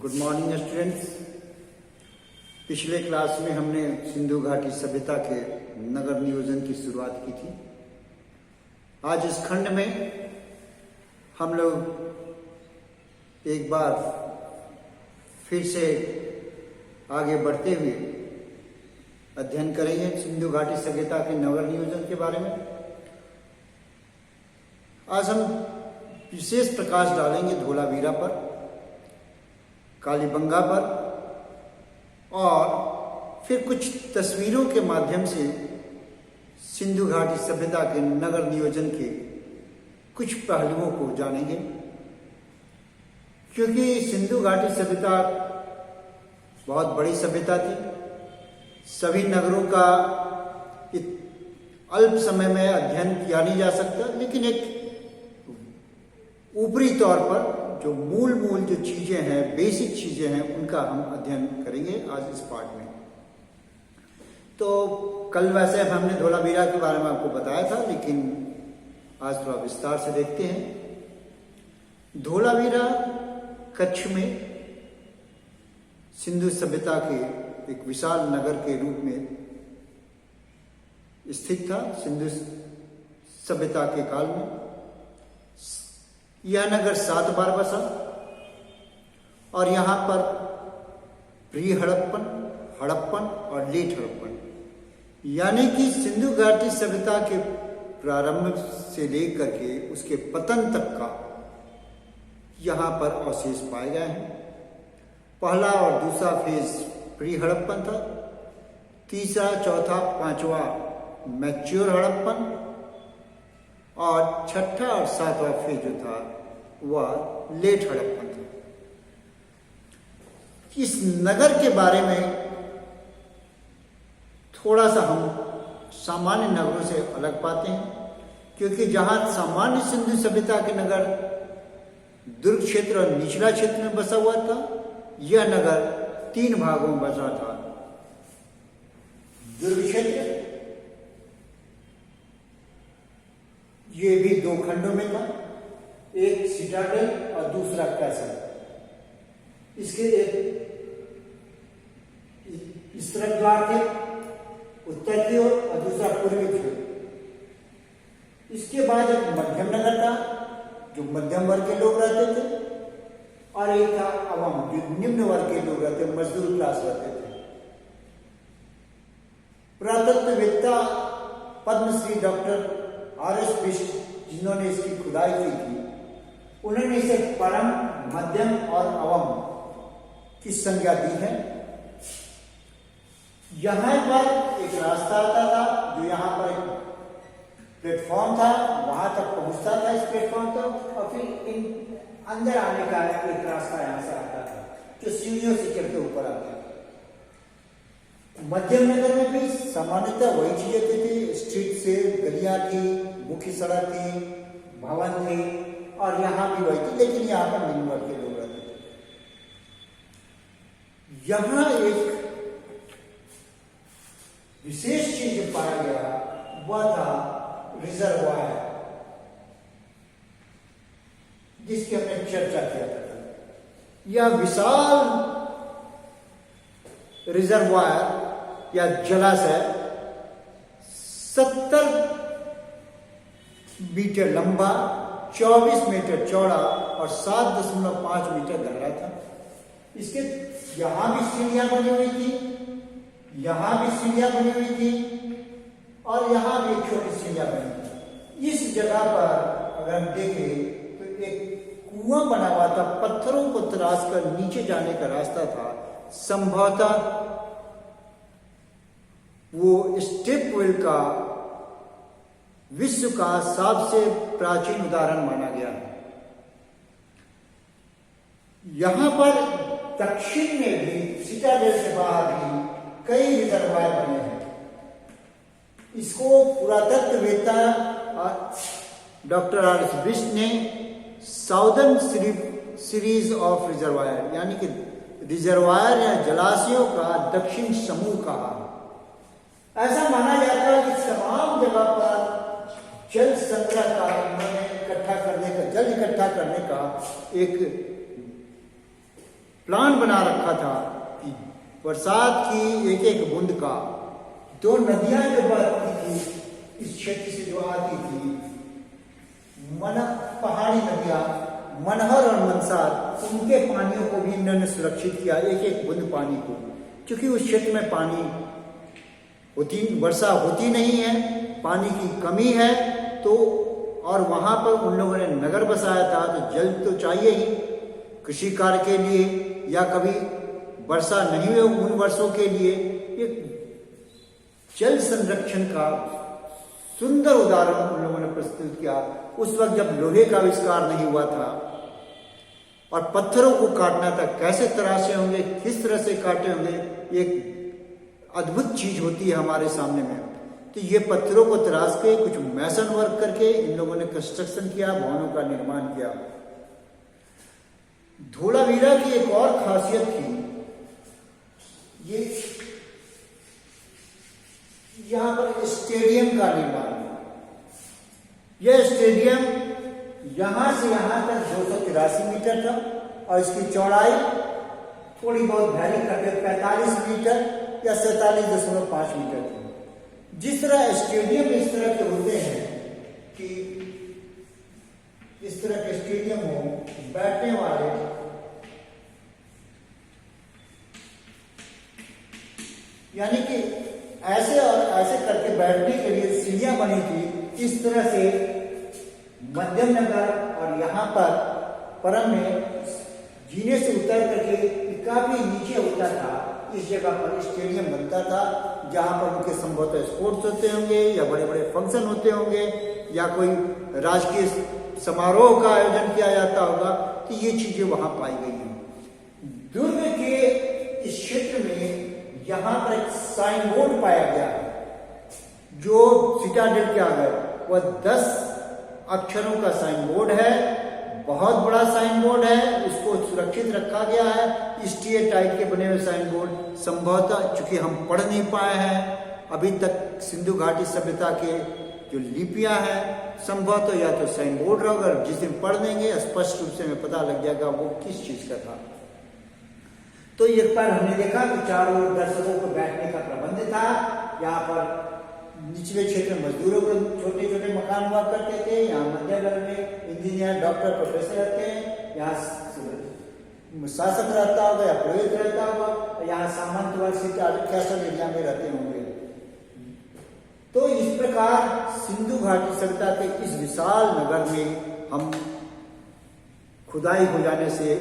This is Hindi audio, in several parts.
Good morning students. पिछले क्लास में हमने सिंधु घाटी सभ्यता के नगर नियोजन की शुरुआत की थी। आज इस खंड में हम लोग एक बार फिर से आगे बढ़ते हुए अध्ययन करेंगे सिंधु घाटी सभ्यता के नगर नियोजन के बारे में। आज हम विशेष प्रकाश डालेंगे धोलावीरा पर, कालीबंगा पर और फिर कुछ तस्वीरों के माध्यम से सिंधु घाटी सभ्यता के नगर नियोजन के कुछ पहलुओं को जानेंगे। क्योंकि सिंधु घाटी सभ्यता बहुत बड़ी सभ्यता थी, सभी नगरों का अल्प समय में अध्ययन किया नहीं जा सकता, लेकिन एक ऊपरी तौर पर जो मूल जो चीजें हैं, बेसिक चीजें हैं, उनका हम अध्ययन करेंगे आज इस पाठ में। तो कल वैसे हमने धोलावीरा के बारे में आपको बताया था, लेकिन आज थोड़ा विस्तार से देखते हैं। धोलावीरा कच्छ में सिंधु सभ्यता के एक विशाल नगर के रूप में स्थित था। सिंधु सभ्यता के काल में यह नगर 7 बार बसा और यहाँ पर प्री हड़प्पन, हड़प्पन और लेट हड़प्पन, यानी कि सिंधु घाटी सभ्यता के प्रारंभ से लेकर के उसके पतन तक का यहाँ पर अवशेष पाए गए हैं। पहला और दूसरा फेज प्री हड़प्पन था, तीसरा, चौथा, पांचवा मैच्योर हड़प्पन और छठा और सातवां फेज जो था वह लेट हड़प्पन था। इस नगर के बारे में थोड़ा सा हम सामान्य नगरों से अलग पाते हैं, क्योंकि जहां सामान्य सिंधु सभ्यता के नगर दुर्ग क्षेत्र और निचला क्षेत्र में बसा हुआ था, यह नगर 3 भागों में बसा था। दुर्ग क्षेत्र ये भी 2 खंडों में था, एक सिटाडेल और दूसरा कैसल। इसके एक इस तरफ द्वार थे उत्तर की ओर और दूसरा पूर्वी की ओर। इसके बाद एक मध्यम नगर था जो मध्यम वर्ग के लोग रहते थे, और एक था अवम जो निम्न वर्ग के लोग रहते, मजदूर क्लास रहते थे। पुरातत्ववेत्ता पद्मश्री डॉक्टर आर.एस. बिष्ट, जिन्होंने इसकी खुदाई की थी, उन्होंने इसे परम, मध्यम और अवम की संज्ञा दी है। यहां पर एक रास्ता आता था जो यहां पर एक प्लेटफॉर्म था, वहां तक पहुंचता था इस प्लेटफॉर्म तक, और फिर इन अंदर आने का एक रास्ता यहां से आता था जो सीढ़ियों से चढ़ के ऊपर आता था। मध्यम नगर में भी सामान्यतः वही चीजें थी, स्ट्रीट से गलियां थी, मुख्य सड़क थी, भवन थे, और यहां भी वही थी, लेकिन यहां पर निम्न वर्ग के लोग रहते थे। यहां एक विशेष चीज जो पाया गया वह था रिजर्वायर, जिसकी हमने चर्चा किया था। यह विशाल रिजर्वायर या जलाशय 70 मीटर लंबा, 24 मीटर चौड़ा और 7.5 मीटर गहरा था। इसके यहां भी सीढ़ियां बनी हुई थी, यहां भी सीढ़ियां बनी हुई थी, और यहां भी एक छोटी सीढ़ियां बनी थी। इस जगह पर अगर हम देखें तो एक कुआं बना हुआ था, पत्थरों को तराश कर नीचे जाने का रास्ता था। संभवतः वो स्टेप वेल का विश्व का सबसे प्राचीन उदाहरण माना गया है। यहां पर दक्षिण में भी, सिटाडेल से बाहर भी कई रिजर्वायर बने हैं। इसको पुरातत्ववेत्ता डॉक्टर आर.एस. बिष्ट ने साउदर्न सीरीज ऑफ रिजर्वायर, यानी कि रिजर्वायर या जलाशयों का दक्षिण समूह कहा। ऐसा माना जाता है कि तमाम जगह पर जल संग्रह का उन्होंने जल इकट्ठा करने का एक प्लान बना रखा था कि बरसात की एक एक बूंद का, दो नदियां जो बहती थी इस क्षेत्र से जो आती थी, पहाड़ी नदियां मनहर और मनसार, उनके पानियों को भी इन्होंने सुरक्षित किया, एक एक बूंद पानी को, क्योंकि उस क्षेत्र में पानी वर्षा होती नहीं है, पानी की कमी है। तो और वहां पर उन लोगों ने नगर बसाया था, तो जल तो चाहिए ही कृषि कार्य के लिए, या कभी वर्षा नहीं हुई उन वर्षों के लिए। एक जल संरक्षण का सुंदर उदाहरण उन लोगों ने प्रस्तुत किया। उस वक्त जब लोहे का आविष्कार नहीं हुआ था और पत्थरों को काटना था, कैसे तराशे होंगे, किस तरह से काटे होंगे, एक अद्भुत चीज होती है हमारे सामने में। तो ये पत्थरों को तराश के कुछ मैसन वर्क करके इन लोगों ने कंस्ट्रक्शन किया, भवनों का निर्माण किया। धोलावीरा की एक और खासियत थी, ये यहां पर स्टेडियम का निर्माण। यह स्टेडियम यहां से यहां तक 283 मीटर था और इसकी चौड़ाई थोड़ी बहुत वैरी करके 45 मीटर या 47.5 मीटर थी। जिस तरह स्टेडियम इस तरह के होते हैं कि इस तरह के स्टेडियम हो, बैठने वाले, यानी कि ऐसे और ऐसे करके बैठने के लिए सीढ़ियां बनी थी। इस तरह से मध्यम नगर और यहाँ पर परम में जीने से उतर करके काफी नीचे होता था, इस जगह पर स्टेडियम बनता था, जहां पर उनके संभवतः स्पोर्ट्स होते होंगे या बड़े बड़े फंक्शन होते होंगे या कोई राजकीय समारोह का आयोजन किया जाता होगा। तो ये चीजें वहां पाई गई हैं। दुर्ग के इस क्षेत्र में यहां पर एक साइन बोर्ड पाया गया है, जो सिटाडेल के आगे वह 10 अक्षरों का साइन बोर्ड है, बहुत बड़ा साइन बोर्ड है, उसको सुरक्षित रखा गया है। स्टील टाइप के बने हुए साइन बोर्ड, संभवतः चूंकि हम पढ़ नहीं पाए हैं अभी तक सिंधु घाटी सभ्यता के जो लिपियां हैं, संभवतः या तो साइन बोर्ड रहा, अगर जिस दिन पढ़ देंगे स्पष्ट रूप से हमें पता लग जाएगा वो किस चीज का था। तो एक बार हमने देखा कि चारों ओर दर्शकों को बैठने का प्रबंध था। यहाँ पर निचले क्षेत्र में मजदूरों के छोटे छोटे मकान हुआ करते थे, यहाँ मध्य वर्ग में इंजीनियर, डॉक्टर, प्रोफेसर रहते हैं, यहाँ शासक रहता होगा या पुरोहित रहता होगा, यहाँ सामंत वर्ग से कैसल एरिया में रहते होंगे। तो इस प्रकार सिंधु घाटी सभ्यता के इस विशाल नगर में हम खुदाई हो जाने से,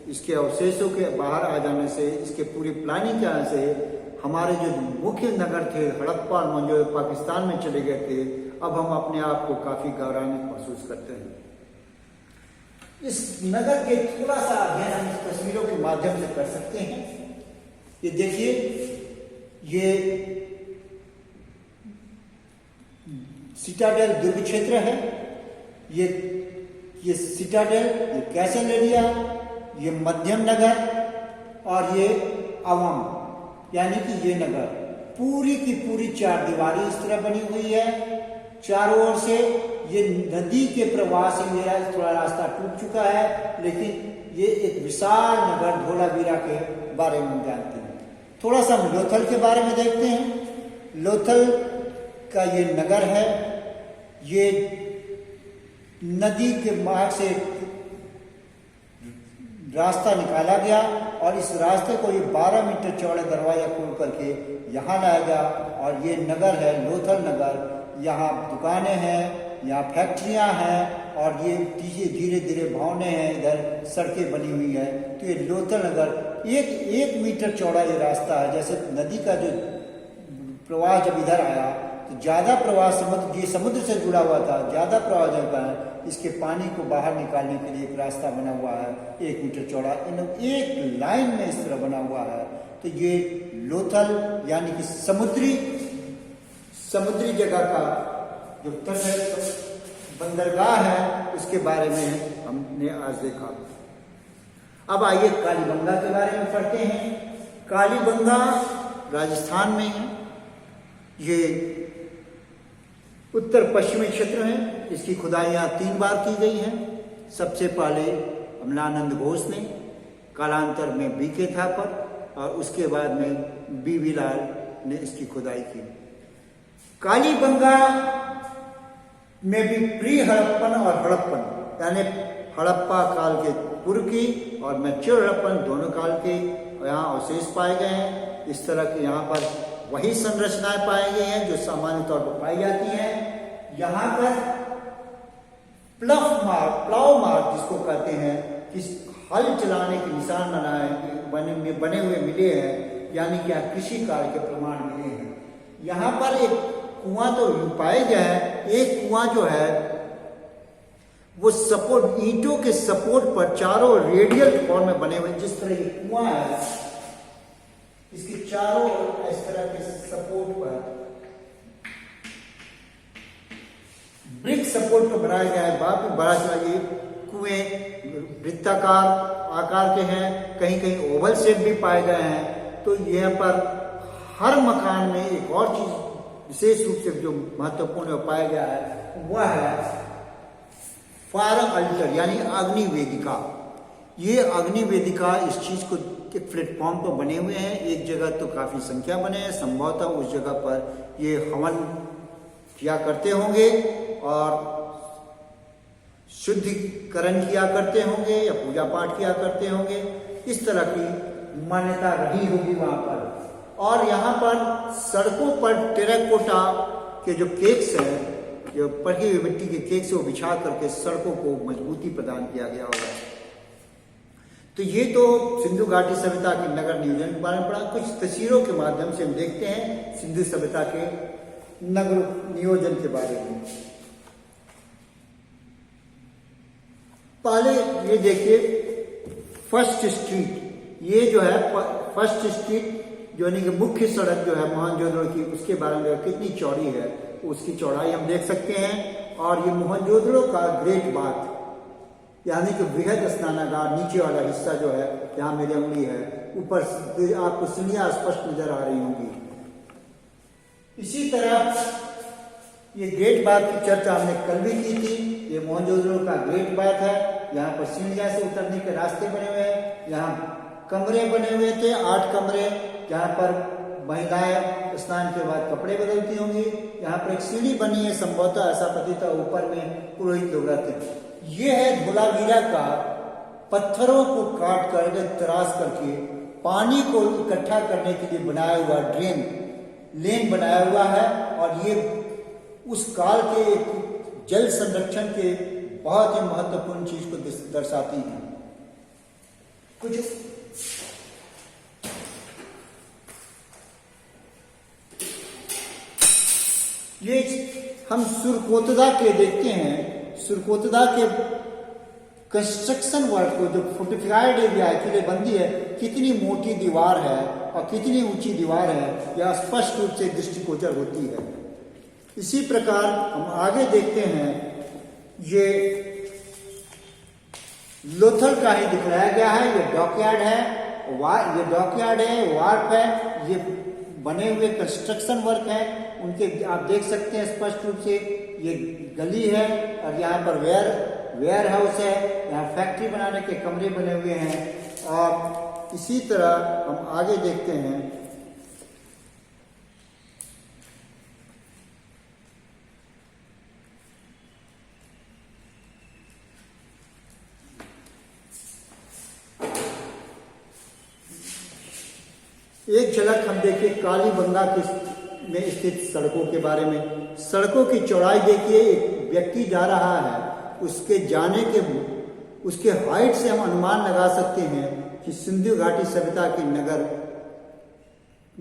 इसके अवशेषों के बाहर आ जाने से, इसके पूरी प्लानिंग के आने से हमारे जो मुख्य नगर थे हड़प्पा और मोहनजोदड़ो पाकिस्तान में चले गए थे। अब हम अपने आप को काफी गौरवान्वित महसूस करते हैं। इस नगर के थोड़ा सा अध्ययन हम इस तस्वीरों के माध्यम से कर सकते हैं। ये देखिए, ये सिटाडेल दुर्ग क्षेत्र है, ये सिटाडेल, ये कैसल एरिया, ये मध्यम नगर और ये अवम, यानी कि ये नगर पूरी की पूरी 4 दीवारी इस तरह बनी हुई है। चारों ओर से ये नदी के प्रवाह से मेरा थोड़ा रास्ता टूट चुका है, लेकिन ये एक विशाल नगर धोलावीरा के बारे में जानते हैं। थोड़ा सा हम लोथल के बारे में देखते हैं। लोथल का ये नगर है, ये नदी के मार्ग से रास्ता निकाला गया और इस रास्ते को ये 12 मीटर चौड़े दरवाजा खोल करके यहाँ लाया गया और ये नगर है लोथल नगर। यहाँ दुकानें हैं, यहाँ फैक्ट्रियाँ हैं और ये धीरे धीरे भवनें हैं, इधर सड़कें बनी हुई है। तो ये लोथल नगर एक मीटर चौड़ा ये रास्ता है। जैसे नदी का जो प्रवाह जब इधर आया तो ज़्यादा प्रवाह समुद्र से जुड़ा हुआ था, ज़्यादा प्रवाह जब है, इसके पानी को बाहर निकालने के लिए एक रास्ता बना हुआ है 1 मीटर चौड़ा, एक लाइन में इस तरह बना हुआ है। तो ये लोथल यानी कि समुद्री जगह का जो तट है, बंदरगाह है, उसके बारे में हमने आज देखा। अब आइए कालीबंगा के बारे में पढ़ते हैं। कालीबंगा राजस्थान में है, ये उत्तर पश्चिमी क्षेत्र है। इसकी खुदाइयाँ 3 बार की गई हैं। सबसे पहले अमलानंद घोष ने कालांतर में बीके था पर, और उसके बाद में बीवी लाल ने इसकी खुदाई की। कालीबंगा में भी प्री हड़प्पन और हड़प्पन यानी हड़प्पा काल के पूर्व की और मैच्योर हड़प्पन दोनों काल के यहाँ अवशेष पाए गए हैं। इस तरह के यहाँ पर वही संरचनाएं पाई गई हैं जो सामान्य तौर पर पाई जाती हैं। यहाँ पर प्लाव मार्क जिसको कहते हैं कि हल चलाने के निशान बने हुए मिले हैं, यानी कि कृषि कार्य के प्रमाण मिले हैं। यहाँ पर एक कुआं तो पाया गया है, एक कुआं जो है वो सपोर्ट ईंटों के सपोर्ट पर चारों रेडियल फॉर्म में बने हुए, जिस तरह ये कुआं है इसके चारों इस तरह के सपोर्ट पर ब्रिक सपोर्ट पर बनाया गया है। बाकी बड़ा चला ये कुएं वृत्ताकार आकार के हैं, कहीं कहीं ओवल शेप भी पाए गए हैं। तो यहाँ पर हर मकान में एक और चीज विशेष रूप से जो महत्वपूर्ण पाया गया है वह है फायर अल्टर यानी अग्नि वेदिका। ये अग्नि वेदिका इस चीज को एक प्लेटफॉर्म पर बने हुए हैं। एक जगह तो काफी संख्या बने हैं, संभवतः उस जगह पर ये हवन किया करते होंगे और शुद्धिकरण किया करते होंगे या पूजा पाठ किया करते होंगे। इस तरह की मान्यता रही होगी वहां पर। और यहाँ पर सड़कों पर टेराकोटा के जो केक्स हैं, जो पकी हुई मिट्टी के केक्स वो बिछा करके सड़कों को मजबूती प्रदान किया गया होगा। तो ये तो सिंधु घाटी सभ्यता के नगर नियोजन के बारे में पढ़ा। कुछ तस्वीरों के माध्यम से हम देखते हैं सिंधु सभ्यता के नगर नियोजन के बारे में। पहले ये देखिए फर्स्ट स्ट्रीट, ये जो है फर्स्ट स्ट्रीट जो यानी कि मुख्य सड़क जो है मोहनजोदड़ो की, उसके बारे में कितनी चौड़ी है उसकी चौड़ाई हम देख सकते हैं। और ये मोहनजोदड़ो का ग्रेट बाथ यानी कि वृहद स्नानागार, नीचे वाला हिस्सा जो है, यहाँ मेरी उंगली है, ऊपर आपको सीढ़ियां स्पष्ट नजर आ रही होंगी। इसी तरह ये ग्रेट बाथ की चर्चा हमने कल भी की थी। ये मोहनजोदड़ो का ग्रेट बाथ है। यहाँ पर सीढ़ियां से उतरने के रास्ते बने हुए हैं। यहाँ कमरे बने हुए थे, 8 कमरे, जहाँ पर महिलाएं स्नान के बाद कपड़े बदलती होंगी। यहाँ पर एक सीढ़ी बनी है, संभवतः ऐसा प्रतीत है ऊपर में पुरोहित लोग रहते हैं। ये है धोलावीरा का पत्थरों को काट करके तराश करके पानी को इकट्ठा करने के लिए बनाया हुआ लेन बनाया हुआ है। और ये उस काल के जल संरक्षण के बहुत ही महत्वपूर्ण चीज को दर्शाती है। कुछ ये हम सुरकोतदा के देखते हैं। सुरकोतदा के कंस्ट्रक्शन वर्क को, जो फोर्टिफाइड एरिया है, किलेबंदी है, कितनी मोटी दीवार है और कितनी ऊंची दीवार है, यह स्पष्ट रूप से दृष्टिगोचर होती है। इसी प्रकार हम आगे देखते हैं, ये लोथल का ही दिखलाया गया है। ये डॉकयार्ड है, ये डॉकयार्ड है, वार्फ है, ये बने हुए कंस्ट्रक्शन वर्क है उनके, आप देख सकते हैं स्पष्ट रूप से। ये गली है और यहाँ पर वेयर हाउस है, यहाँ फैक्ट्री बनाने के कमरे बने हुए हैं। और इसी तरह हम आगे देखते हैं, एक झलक हम देखिए कालीबंगा में स्थित सड़कों के बारे में। सड़कों की चौड़ाई देखिए, एक व्यक्ति जा रहा है, उसके हाइट से हम अनुमान लगा सकते हैं कि सिंधु घाटी सभ्यता के नगर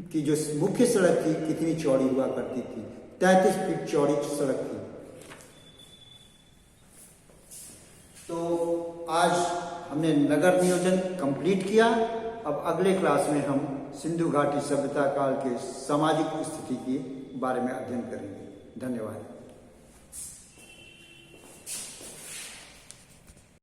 की जो मुख्य सड़क थी कितनी चौड़ी हुआ करती थी। 33 फीट चौड़ी सड़क थी। तो आज हमने नगर नियोजन कंप्लीट किया। अब अगले क्लास में हम सिंधु घाटी सभ्यता काल के सामाजिक स्थिति के बारे में अध्ययन करेंगे। धन्यवाद।